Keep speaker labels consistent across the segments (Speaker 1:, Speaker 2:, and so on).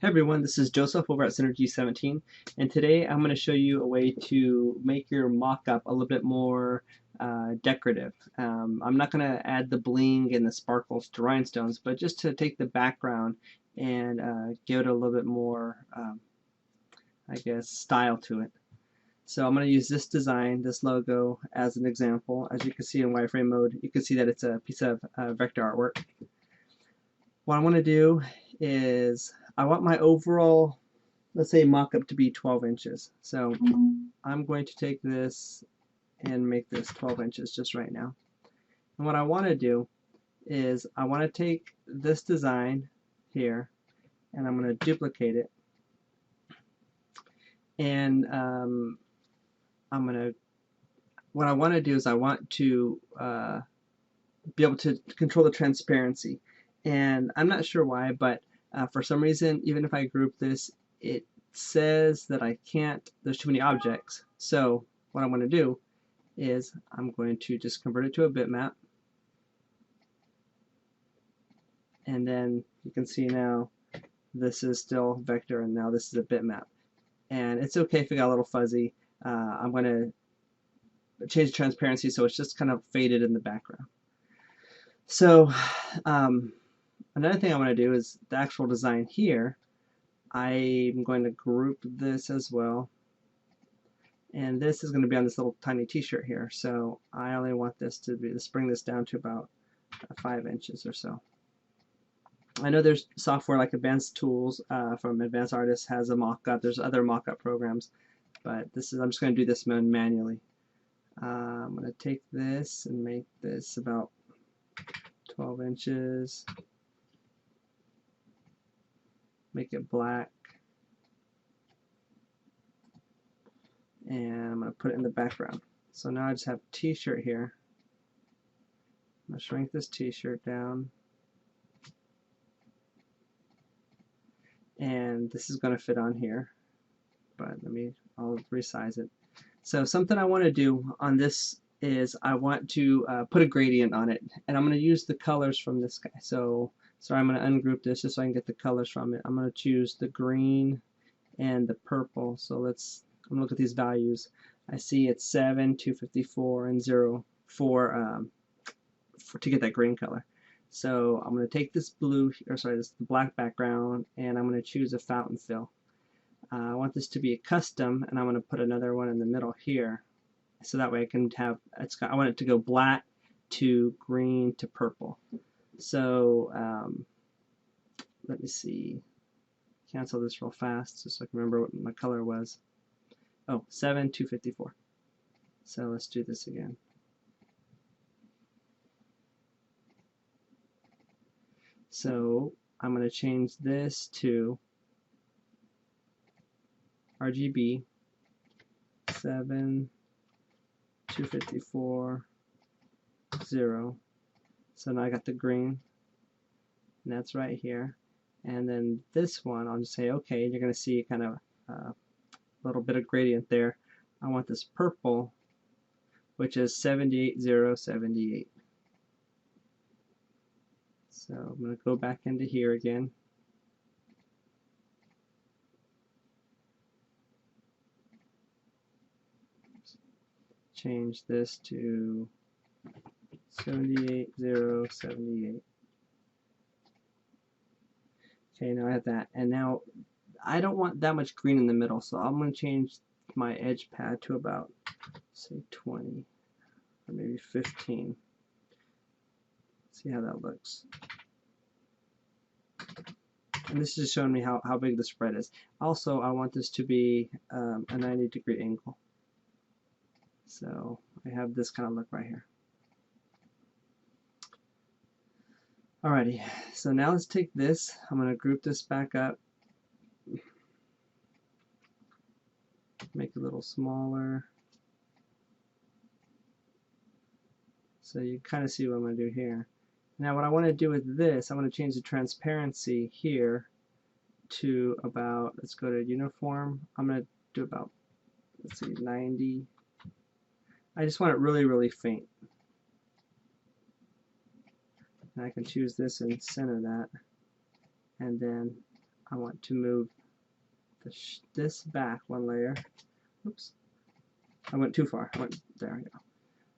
Speaker 1: Hey everyone, this is Joseph over at Synergy 17, and today I'm going to show you a way to make your mock-up a little bit more decorative. I'm not going to add the bling and the sparkles to rhinestones, but just to take the background and give it a little bit more, I guess, style to it. So I'm going to use this design, this logo, as an example. As you can see in wireframe mode, you can see that it's a piece of vector artwork. What I want to do is I want my overall, let's say, mock-up to be 12 inches. So I'm going to take this and make this 12 inches just right now. And what I want to do is I want to take this design here and I'm going to duplicate it. And what I want to do is I want to be able to control the transparency. And I'm not sure why, but for some reason, even if I group this, it says that I can't, there's too many objects. So what I'm going to do is I'm going to just convert it to a bitmap. And then you can see now this is still vector and now this is a bitmap. And it's okay if it got a little fuzzy. I'm going to change the transparency so it's just kind of faded in the background. So another thing I want to do is the actual design here. I'm going to group this as well. And this is going to be on this little tiny t-shirt here. So I only want this to be, let's bring this down to about 5 inches or so. I know there's software like Advanced Tools from Advanced Artists has a mock-up. There's other mock-up programs. But this is, I'm just going to do this manually. I'm going to take this and make this about 12 inches. Make it black. And I'm going to put it in the background. So now I just have a t-shirt here. I'm going to shrink this t-shirt down. And this is going to fit on here. But I'll resize it. So something I want to do on this is I want to put a gradient on it. And I'm going to use the colors from this guy. So I'm going to ungroup this just so I can get the colors from it. I'm going to choose the green and the purple. So I'm going to look at these values. I see it's 7, 254, and 0 to get that green color. So I'm going to take this this black background, and I'm going to choose a fountain fill. I want this to be a custom, and I'm going to put another one in the middle here. So that way I can have, I want it to go black to green to purple. So let me see, cancel this real fast just so I can remember what my color was. Oh, 7, 254. So let's do this again. So I'm going to change this to RGB 7, 254, 0. So now I got the green, and that's right here. And then this one, I'll just say okay, and you're going to see kind of a little bit of gradient there. I want this purple, which is 78078. So I'm going to go back into here again. Change this to 78078. Okay, now I have that. And now I don't want that much green in the middle, so I'm going to change my edge pad to about, say, 20 or maybe 15. See how that looks. And this is showing me how big the spread is. Also, I want this to be a 90-degree angle. So I have this kind of look right here. Alrighty, so now let's take this. I'm going to group this back up. Make it a little smaller. So you kind of see what I'm going to do here. Now what I want to do with this, I want to change the transparency here to about, let's go to uniform. I'm going to do about, let's see, 90. I just want it really, really faint. And I can choose this and center that. And then I want to move this back one layer. Oops, I went too far. There we go.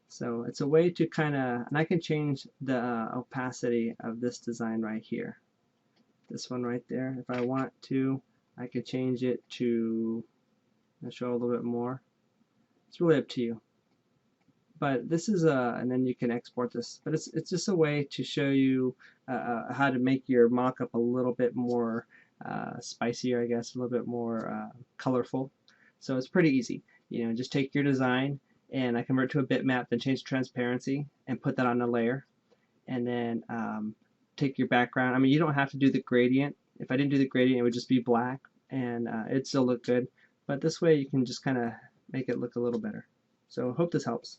Speaker 1: So it's a way to kind of, and I can change the opacity of this design right here. This one right there. If I want to, I could change it to show a little bit more. It's really up to you. But this is and then you can export this. But it's just a way to show you how to make your mockup a little bit more spicier, I guess, a little bit more colorful. So it's pretty easy. You know, just take your design and I convert to a bitmap, then change the transparency and put that on a layer. And then take your background. I mean, you don't have to do the gradient. If I didn't do the gradient, it would just be black, and it'd still look good. But this way, you can just kind of make it look a little better. So I hope this helps.